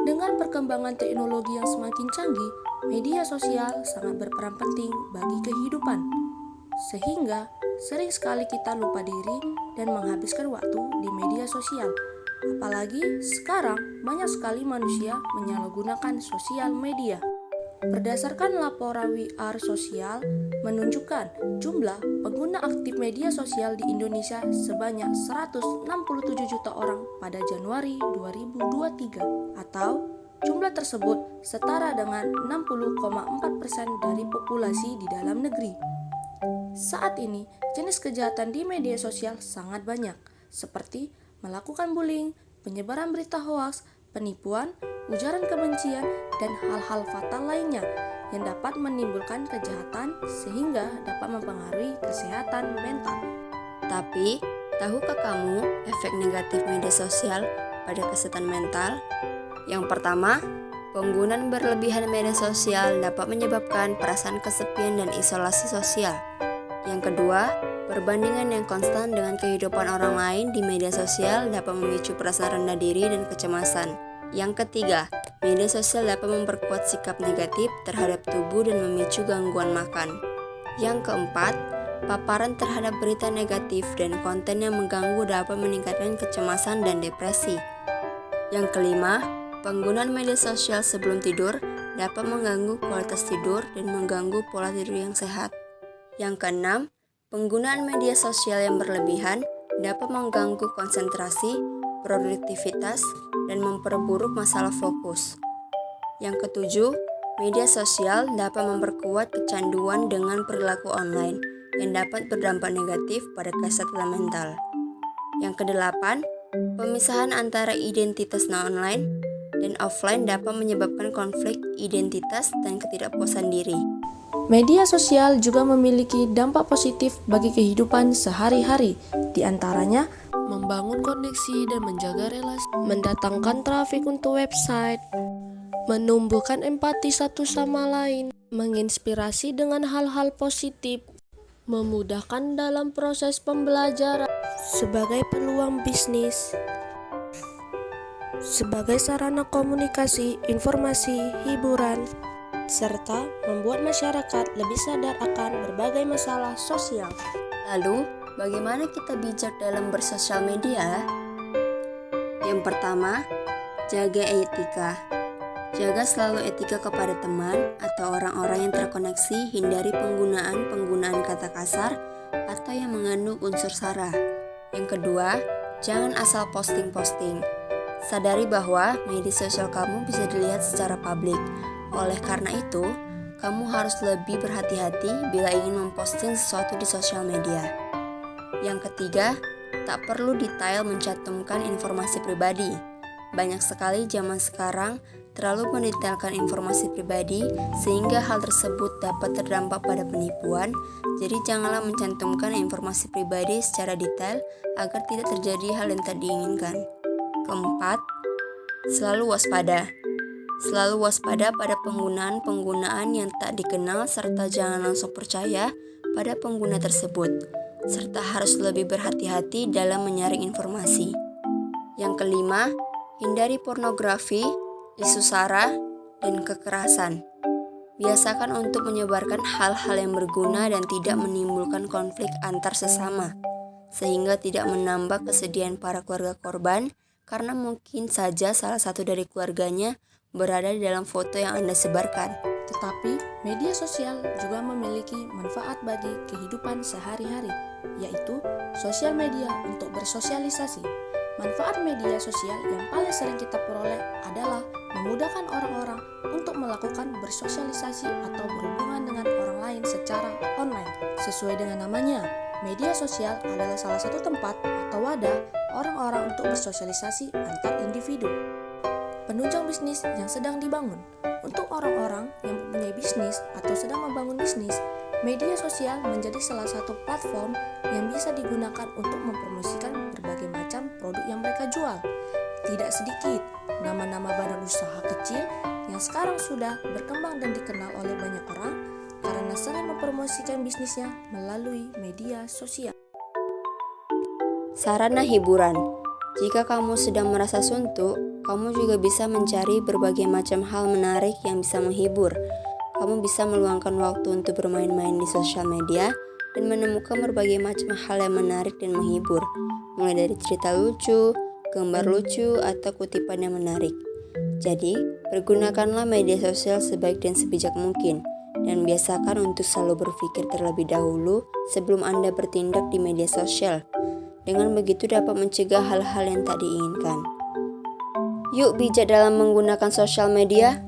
Dengan perkembangan teknologi yang semakin canggih, media sosial sangat berperan penting bagi kehidupan. Sehingga sering sekali kita lupa diri dan menghabiskan waktu di media sosial. Apalagi sekarang banyak sekali manusia menyalahgunakan sosial media. Berdasarkan laporan We Are Sosial menunjukkan jumlah pengguna aktif media sosial di Indonesia sebanyak 167 juta orang pada Januari 2023, atau jumlah tersebut setara dengan 60,4% dari populasi di dalam negeri. Saat ini, jenis kejahatan di media sosial sangat banyak, seperti melakukan bullying, penyebaran berita hoaks, penipuan, ujaran kebencian, dan hal-hal fatal lainnya yang dapat menimbulkan kejahatan sehingga dapat mempengaruhi kesehatan mental. Tapi, tahukah kamu efek negatif media sosial pada kesehatan mental? Yang pertama, penggunaan berlebihan media sosial dapat menyebabkan perasaan kesepian dan isolasi sosial. Yang kedua, perbandingan yang konstan dengan kehidupan orang lain di media sosial dapat memicu perasaan rendah diri dan kecemasan. Yang ketiga, media sosial dapat memperkuat sikap negatif terhadap tubuh dan memicu gangguan makan. Yang keempat, paparan terhadap berita negatif dan konten yang mengganggu dapat meningkatkan kecemasan dan depresi. Yang kelima, penggunaan media sosial sebelum tidur dapat mengganggu kualitas tidur dan mengganggu pola tidur yang sehat. Yang keenam, penggunaan media sosial yang berlebihan dapat mengganggu konsentrasi, produktivitas, dan memperburuk masalah fokus. Yang ketujuh, media sosial dapat memperkuat kecanduan dengan perilaku online yang dapat berdampak negatif pada kesehatan mental. Yang kedelapan, pemisahan antara identitas online dan offline dapat menyebabkan konflik identitas dan ketidakpuasan diri. Media sosial juga memiliki dampak positif bagi kehidupan sehari-hari, di antaranya membangun koneksi dan menjaga relasi, mendatangkan trafik untuk website, menumbuhkan empati satu sama lain, menginspirasi dengan hal-hal positif, memudahkan dalam proses pembelajaran, sebagai peluang bisnis, sebagai sarana komunikasi, informasi, hiburan, serta membuat masyarakat lebih sadar akan berbagai masalah sosial. Lalu, bagaimana kita bijak dalam bersosial media? Yang pertama, jaga etika. Jaga selalu etika kepada teman atau orang-orang yang terkoneksi. Hindari penggunaan kata kasar atau yang mengandung unsur sara. Yang kedua, jangan asal posting-posting. Sadari bahwa media sosial kamu bisa dilihat secara publik. Oleh karena itu, kamu harus lebih berhati-hati bila ingin memposting sesuatu di sosial media. Yang ketiga, tak perlu detail mencantumkan informasi pribadi. Banyak sekali zaman sekarang terlalu mendetailkan informasi pribadi sehingga hal tersebut dapat terdampak pada penipuan. Jadi janganlah mencantumkan informasi pribadi secara detail agar tidak terjadi hal yang tak diinginkan. Keempat, selalu waspada. Selalu waspada pada penggunaan yang tak dikenal serta jangan langsung percaya pada pengguna tersebut, serta harus lebih berhati-hati dalam menyaring informasi. Yang kelima, hindari pornografi, isu sara, dan kekerasan. Biasakan untuk menyebarkan hal-hal yang berguna dan tidak menimbulkan konflik antar sesama, sehingga tidak menambah kesedihan para keluarga korban karena mungkin saja salah satu dari keluarganya berada di dalam foto yang Anda sebarkan. Tetapi, media sosial juga memiliki manfaat bagi kehidupan sehari-hari, yaitu sosial media untuk bersosialisasi. Manfaat media sosial yang paling sering kita peroleh adalah memudahkan orang-orang untuk melakukan bersosialisasi atau berhubungan dengan orang lain secara online. Sesuai dengan namanya, media sosial adalah salah satu tempat atau wadah orang-orang untuk bersosialisasi antar individu. Penunjang bisnis yang sedang dibangun. Untuk orang-orang yang mempunyai bisnis atau sedang membangun bisnis, media sosial menjadi salah satu platform yang bisa digunakan untuk mempromosikan berbagai macam produk yang mereka jual. Tidak sedikit nama-nama badan usaha kecil yang sekarang sudah berkembang dan dikenal oleh banyak orang karena sering mempromosikan bisnisnya melalui media sosial. Sarana hiburan. Jika kamu sedang merasa suntuk, Kamu juga bisa mencari berbagai macam hal menarik yang bisa menghibur. Kamu bisa meluangkan waktu untuk bermain-main di sosial media dan menemukan berbagai macam hal yang menarik dan menghibur, mulai dari cerita lucu, gambar lucu, atau kutipan yang menarik. Jadi, pergunakanlah media sosial sebaik dan sebijak mungkin, dan biasakan untuk selalu berpikir terlebih dahulu sebelum Anda bertindak di media sosial. Dengan begitu dapat mencegah hal-hal yang tak diinginkan. Yuk bijak dalam menggunakan sosial media.